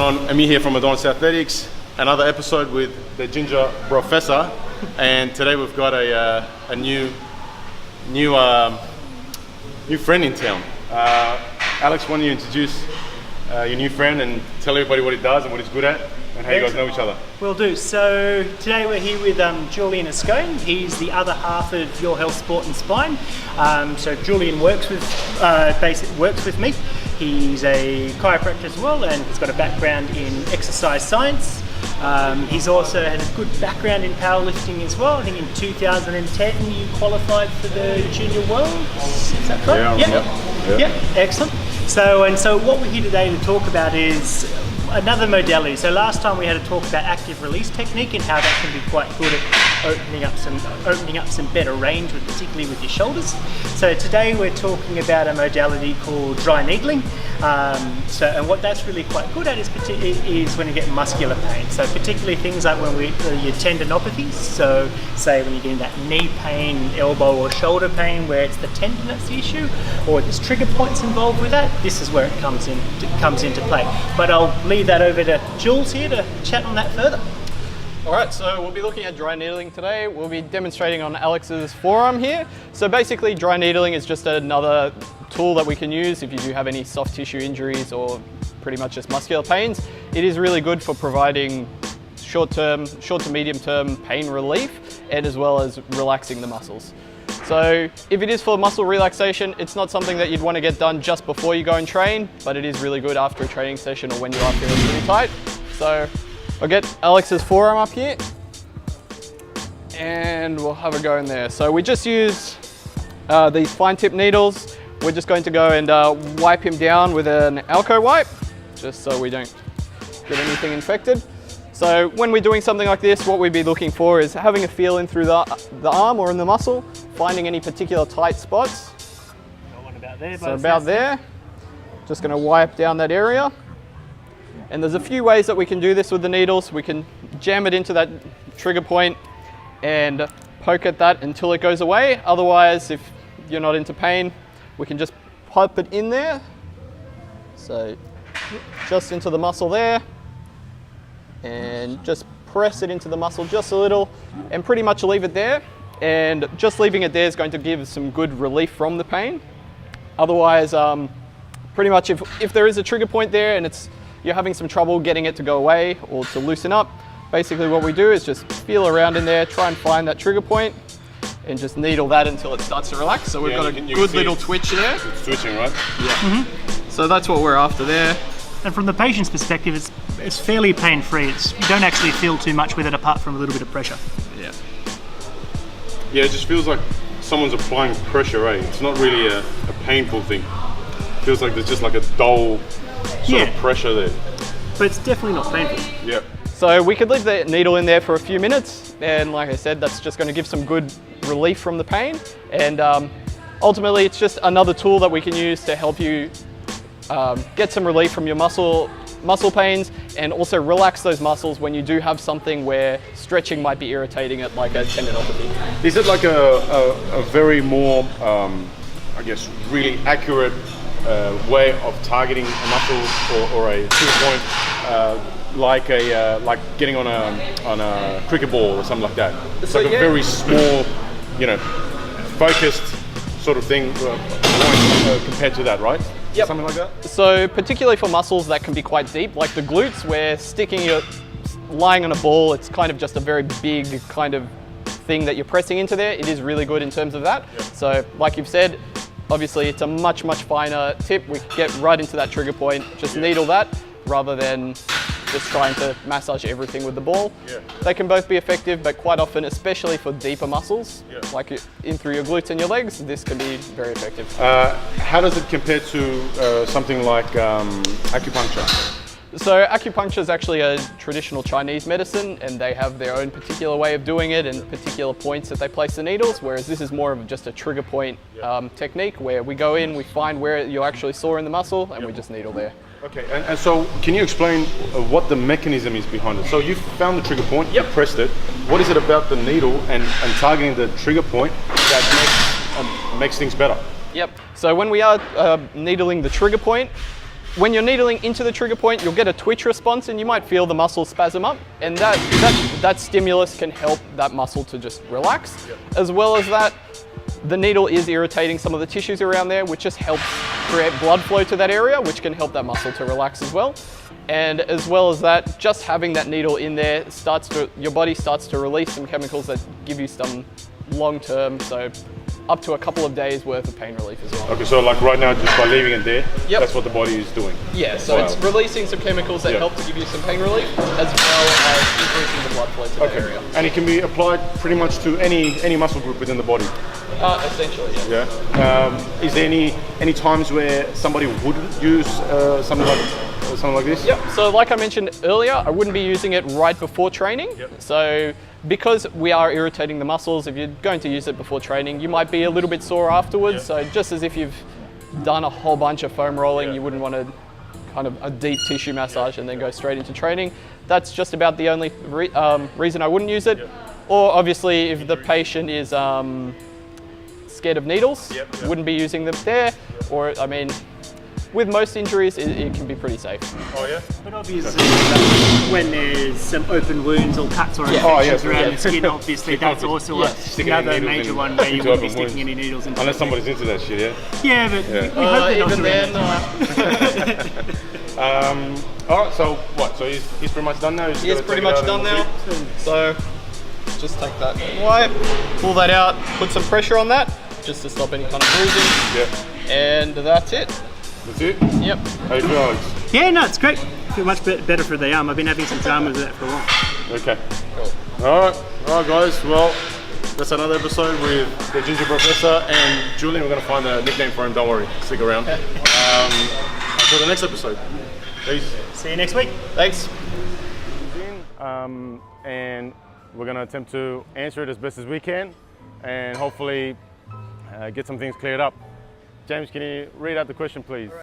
on? Amir here from Adonis Athletics. Another episode with the ginger Brofessor, and today we've got a new friend in town. Alex, why don't you introduce your new friend and tell everybody what he does and what he's good at and how you guys know each other? Will do. So today we're here with Julian Ascone. He's the other half of Your Health, Sport and Spine. So Julian works with me. He's a chiropractor as well, and he's got a background in exercise science. He's also had a good background in powerlifting as well. I think in 2010 you qualified for the Junior Worlds. Is that correct? Yeah, excellent. So what we're here today to talk about is another modality. So last time we had a talk about active release technique and how that can be quite good at opening up some better range, particularly with your shoulders. So today we're talking about a modality called dry needling. And what that's really quite good at is when you get muscular pain. So particularly things like when your tendinopathies. So say when you're getting that knee pain, elbow or shoulder pain, where it's the tendon that's the issue, or there's trigger points involved with that. This is where it comes into play. But I'll leave that over to Jules here to chat on that further. Alright, so we'll be looking at dry needling today. We'll be demonstrating on Alex's forearm here. So basically dry needling is just another tool that we can use if you do have any soft tissue injuries or pretty much just muscular pains. It is really good for providing short to medium term pain relief and as well as relaxing the muscles. So if it is for muscle relaxation, it's not something that you'd want to get done just before you go and train, but it is really good after a training session or when you are feeling pretty tight. So I'll get Alex's forearm up here and we'll have a go in there. So we just use these fine tip needles. We're just going to go and wipe him down with an Alco wipe, just so we don't get anything infected. So when we're doing something like this, what we'd be looking for is having a feel in through the arm or in the muscle, finding any particular tight spots. Got one about there. So about there. Just going to wipe down that area. And there's a few ways that we can do this with the needles. We can jam it into that trigger point and poke at that until it goes away. Otherwise, if you're not into pain, we can just pop it in there. So just into the muscle there and just press it into the muscle just a little and pretty much leave it there. And just leaving it there is going to give some good relief from the pain. Otherwise, pretty much if there is a trigger point there and you're having some trouble getting it to go away or to loosen up, basically what we do is just feel around in there, try and find that trigger point and just needle that until it starts to relax. So we've got a good little twitch there. It's twitching, right? Yeah. So that's what we're after there. And from the patient's perspective, it's fairly pain-free. You don't actually feel too much with it apart from a little bit of pressure. Yeah. Yeah, it just feels like someone's applying pressure, eh? It's not really a painful thing. It feels like there's just like a dull sort of pressure there. But it's definitely not painful. Yeah. So we could leave the needle in there for a few minutes, and like I said, that's just going to give some good relief from the pain. And ultimately, it's just another tool that we can use to help you get some relief from your muscle pains and also relax those muscles when you do have something where stretching might be irritating it, like a tendinopathy. Is it like a very more, I guess, really accurate way of targeting a muscle or a trigger point, like getting on a cricket ball or something like that? It's like a very small, focused sort of thing compared to that, right? Yep. Something like that? So particularly for muscles that can be quite deep, like the glutes, where lying on a ball, it's kind of just a very big kind of thing that you're pressing into there. It is really good in terms of that. Yep. So like you've said, obviously it's a much finer tip. We get right into that trigger point, just needle that rather than just trying to massage everything with the ball. Yeah. They can both be effective, but quite often, especially for deeper muscles, like in through your glutes and your legs, this can be very effective. How does it compare to something like acupuncture? So acupuncture is actually a traditional Chinese medicine, and they have their own particular way of doing it and particular points that they place the needles, whereas this is more of just a trigger point technique where we go in, we find where you're actually sore in the muscle, and we just needle there. Okay, and so can you explain what the mechanism is behind it? So you found the trigger point, you pressed it. What is it about the needle and targeting the trigger point that makes things better? Yep, so when we are needling the trigger point, when you're needling into the trigger point, you'll get a twitch response and you might feel the muscle spasm up, and that stimulus can help that muscle to just relax. As well as that, the needle is irritating some of the tissues around there, which just helps create blood flow to that area, which can help that muscle to relax as well. And as well as that, just having that needle in there your body starts to release some chemicals that give you some long-term, so up to a couple of days worth of pain relief as well. Okay, so like right now, just by leaving it there, Yep. that's what the body is doing. Yeah, so Wow. it's releasing some chemicals that help to give you some pain relief, as well as increasing the blood flow to the area. And it can be applied pretty much to any muscle group within the body. Essentially, yeah. Yeah. Is there any times where somebody wouldn't use something like this? Yep, so like I mentioned earlier, I wouldn't be using it right before training. Yep. So because we are irritating the muscles, if you're going to use it before training, you might be a little bit sore afterwards. Yep. So just as if you've done a whole bunch of foam rolling, Yeah. you wouldn't want to kind of a deep tissue massage and then go straight into training. That's just about the only reason I wouldn't use it. Yep. Or obviously if the patient is scared of needles, Yep. wouldn't be using them there. Or I mean, with most injuries, it can be pretty safe. Oh yeah? But obviously, when there's some open wounds or cuts or Yeah. infections Oh, yeah, around yeah. the skin, obviously that's also Sticking any another needles major in- one where you into wouldn't be open sticking wounds. any needles into. Unless somebody's into that shit, yeah? Yeah, but we hope they're not Even around then, it. All right, so what? So he's pretty much done now? He is gotta pretty take it much out done and now. we'll see. So just take that wipe, pull that out, put some pressure on that, just to stop any kind of bruising, Yeah, and that's it. that's it. Yep. How you feel, Alex? Yeah, no, it's great. I feel much better for the arm. I've been having some drama with that for a while. Okay. All right, guys. Well, that's another episode with the Ginger Brofessor and Julian. We're gonna find a nickname for him. Don't worry, stick around. Until the next episode. Peace. See you next week. Thanks. And we're gonna attempt to answer it as best as we can, and hopefully get some things cleared up. James, can you read out the question, please?